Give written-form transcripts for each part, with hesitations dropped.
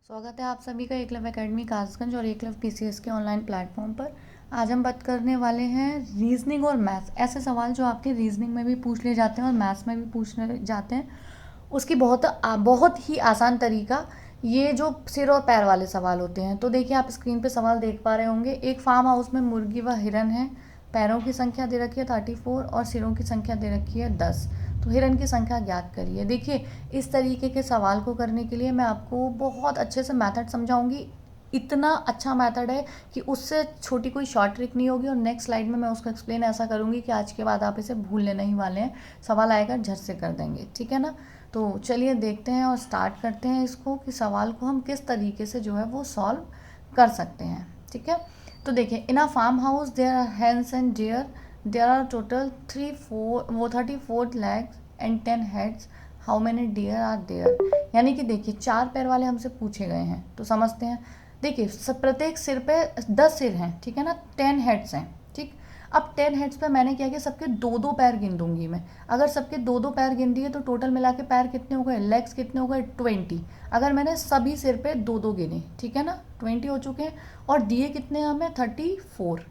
स्वागत है आप सभी का एकलव्य एकेडमी कासगंज और एकलव्य पीसीएस के ऑनलाइन प्लेटफॉर्म पर। आज हम बात करने वाले हैं रीजनिंग और मैथ्स। ऐसे सवाल जो आपके रीजनिंग में भी पूछ लिए जाते हैं और मैथ्स में भी पूछने जाते हैं, उसकी बहुत ही आसान तरीका ये जो सिर और पैर वाले सवाल होते हैं। तो देखिए, आप स्क्रीन पे सवाल देख पा रहे होंगे। एक फार्म हाउस में मुर्गी व हिरन है। पैरों की संख्या दे रखी है 34 और सिरों की संख्या दे रखी है 10। तो हिरन की संख्या ज्ञात करिए। देखिए, इस तरीके के सवाल को करने के लिए मैं आपको बहुत अच्छे से मेथड समझाऊंगी। इतना अच्छा मेथड है कि उससे छोटी कोई शॉर्ट ट्रिक नहीं होगी। और नेक्स्ट स्लाइड में मैं उसको एक्सप्लेन ऐसा करूंगी कि आज के बाद आप इसे भूलने नहीं वाले हैं। सवाल आएगा झट से कर देंगे, ठीक है ना। तो चलिए देखते हैं और स्टार्ट करते हैं इसको कि सवाल को हम किस तरीके से जो है वो सॉल्व कर सकते हैं, ठीक है। तो देखिए, in a farm house there are hens and deer, there are total 34 legs and 10 heads, how many deer are there. यानी कि देखिए, 4 पैर वाले हमसे पूछे गए हैं, तो समझते हैं। देखिए, प्रत्येक सिर पे 10 सिर हैं, ठीक है ना, 10 हेड्स हैं, ठीक। अब 10 हेड्स पे मैंने क्या किया, सबके 2-2 पैर गिन दूंगी मैं। अगर सबके 2-2 पैर गिन दिए तो टोटल मिला के पैर कितने हो गए, लेग्स कितने हो गए, 20। अगर मैंने सभी सिर पे 2-2 गिने, ठीक है ना, 20 हो चुके हैं। और दिए कितने हमें, 34।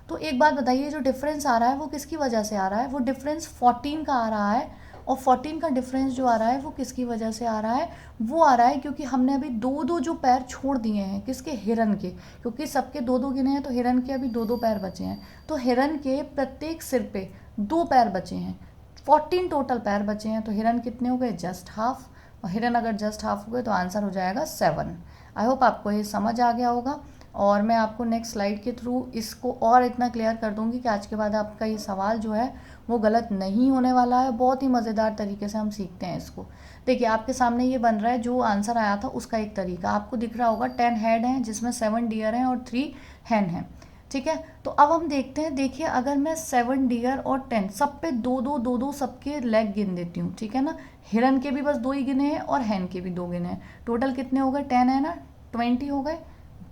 तो एक बात बताइए, जो डिफरेंस आ रहा है वो किसकी वजह से आ रहा है, वो डिफरेंस 14 का आ रहा है। और 14 का डिफरेंस जो आ रहा है वो किसकी वजह से आ रहा है, वो आ रहा है क्योंकि हमने अभी 2-2 जो पैर छोड़ दिए हैं, किसके, हिरन के। क्योंकि सबके 2-2 गिने हैं तो हिरन के अभी 2-2 पैर बचे हैं। तो हिरन के प्रत्येक सिर पे 2 पैर बचे हैं। 14 टोटल पैर बचे हैं, तो हिरन कितने हो गए, जस्ट हाफ। और हिरन अगर जस्ट हाफ हो गए तो आंसर हो जाएगा 7। आई होप आपको ये समझ आ गया होगा। और मैं आपको नेक्स्ट स्लाइड के थ्रू इसको और इतना क्लियर कर दूंगी कि आज के बाद आपका ये सवाल जो है वो गलत नहीं होने वाला है। बहुत ही मज़ेदार तरीके से हम सीखते हैं इसको। देखिए, आपके सामने ये बन रहा है, जो आंसर आया था उसका एक तरीका आपको दिख रहा होगा। 10 हेड हैं जिसमें 7 डियर हैं और 3 हैन हैं, ठीक है। तो अब हम देखते हैं। देखिए, अगर मैं 7 डियर और 10 सब पे 2-2 सबके लेग गिन देती हूँ, ठीक है ना। हिरन के भी बस 2 ही गिने हैं और हैन के भी 2 गिने हैं। टोटल कितने हो गए, 10 है ना, 20 हो गए,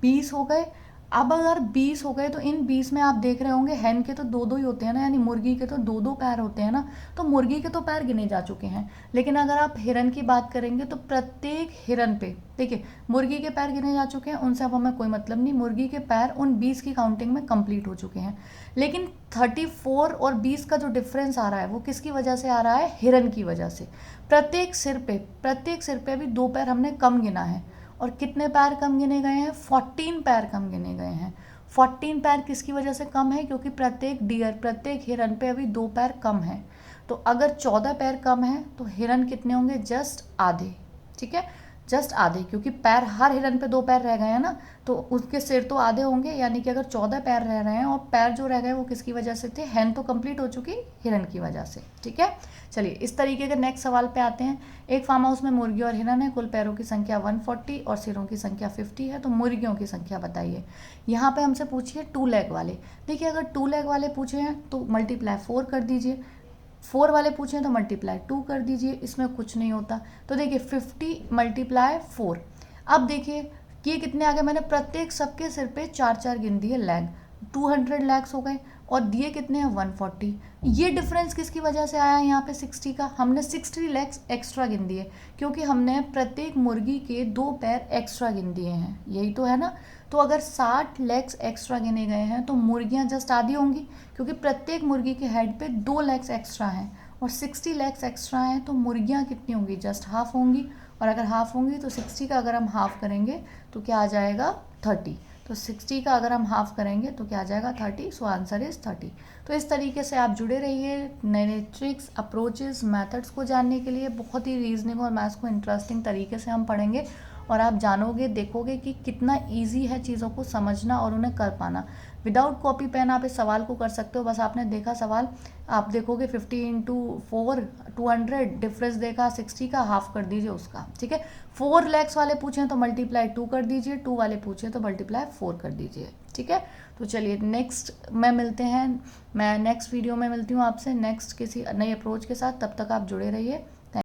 20 हो गए। अब अगर 20 हो गए तो इन 20 में आप देख रहे होंगे हैन के तो 2-2 ही होते हैं ना, यानी मुर्गी के तो 2-2 पैर होते हैं ना। तो मुर्गी के तो पैर गिने जा चुके हैं। लेकिन अगर आप हिरन की बात करेंगे तो प्रत्येक हिरन पे, देखिए, मुर्गी के पैर गिने जा चुके हैं, उनसे अब हमें कोई मतलब नहीं। मुर्गी के पैर उन 20 की काउंटिंग में कंप्लीट हो चुके हैं। लेकिन 34 और 20 का जो डिफरेंस आ रहा है वो किसकी वजह से आ रहा है, हिरन की वजह से। प्रत्येक सिर पे अभी 2 पैर हमने कम गिना है। और कितने पैर कम गिने गए हैं, 14 पैर कम गिने गए हैं। 14 पैर किसकी वजह से कम है, क्योंकि प्रत्येक हिरन पे अभी 2 पैर कम है। तो अगर 14 पैर कम है तो हिरन कितने होंगे, जस्ट आधे, ठीक है, जस्ट आधे। क्योंकि पैर, हर हिरन पे 2 पैर रह गए हैं ना, तो उसके सिर तो आधे होंगे। यानी कि अगर 14 पैर रह रहे हैं और पैर जो रह गए वो किसकी वजह से थे, हैन तो कंप्लीट हो चुकी, हिरन की वजह से, ठीक है। चलिए, इस तरीके के नेक्स्ट सवाल पे आते हैं। एक फार्म हाउस में मुर्गी और हिरन है। कुल पैरों की संख्या 140 और सिरों की संख्या 50 है। तो मुर्गियों की संख्या बताइए। यहाँ पे हमसे पूछिए 2 लेग वाले। देखिए, अगर 2 लेग वाले पूछे हैं तो मल्टीप्लाई 4 कर दीजिए। 4 वाले पूछे हैं तो मल्टीप्लाई 2 कर दीजिए, इसमें कुछ नहीं होता। तो देखिए, 50 मल्टीप्लाई 4। अब देखिए, ये कितने आ गए, मैंने प्रत्येक सबके सिर पे 4-4 गिन दिए लेग, 200 लेग्स हो गए। और दिए कितने हैं, 140। ये डिफरेंस किसकी वजह से आया है, यहाँ पे 60 का। हमने 60 लेग्स एक्स्ट्रा गिन दिए, क्योंकि हमने प्रत्येक मुर्गी के 2 पैर एक्स्ट्रा गिन दिए हैं, यही तो है ना। तो अगर 60 लेग्स एक्स्ट्रा गिने गए हैं तो मुर्गियाँ जस्ट आधी होंगी, क्योंकि प्रत्येक मुर्गी के हेड पे 2 लेग्स एक्स्ट्रा हैं। और 60 लेग्स एक्स्ट्रा हैं तो मुर्गियाँ कितनी होंगी, जस्ट हाफ होंगी। और अगर हाफ होंगी तो 60 का अगर हम हाफ करेंगे तो क्या आ जाएगा, 30। तो 60 का अगर हम हाफ करेंगे तो क्या आ जाएगा, 30। So answer is 30। तो इस तरीके से आप जुड़े रहिए नए नए ट्रिक्स, अप्रोचेस, मेथड्स को जानने के लिए। बहुत ही रीजनिंग और मैथ्स को इंटरेस्टिंग तरीके से हम पढ़ेंगे और आप जानोगे, देखोगे कि कितना ईजी है चीज़ों को समझना और उन्हें कर पाना। विदाउट कॉपी पेन आप इस सवाल को कर सकते हो। बस आपने देखा सवाल, आप देखोगे 50 इंटू 4 200, डिफरेंस देखा 60 का, हाफ कर दीजिए उसका, ठीक है। 4 लैक्स वाले पूछें तो मल्टीप्लाई 2 कर दीजिए, 2 वाले पूछें तो मल्टीप्लाई 4 कर दीजिए, ठीक है। तो चलिए, नेक्स्ट में मिलते हैं, मैं नेक्स्ट वीडियो में मिलती हूँ आपसे नेक्स्ट किसी नए अप्रोच के साथ। तब तक आप जुड़े रहिए।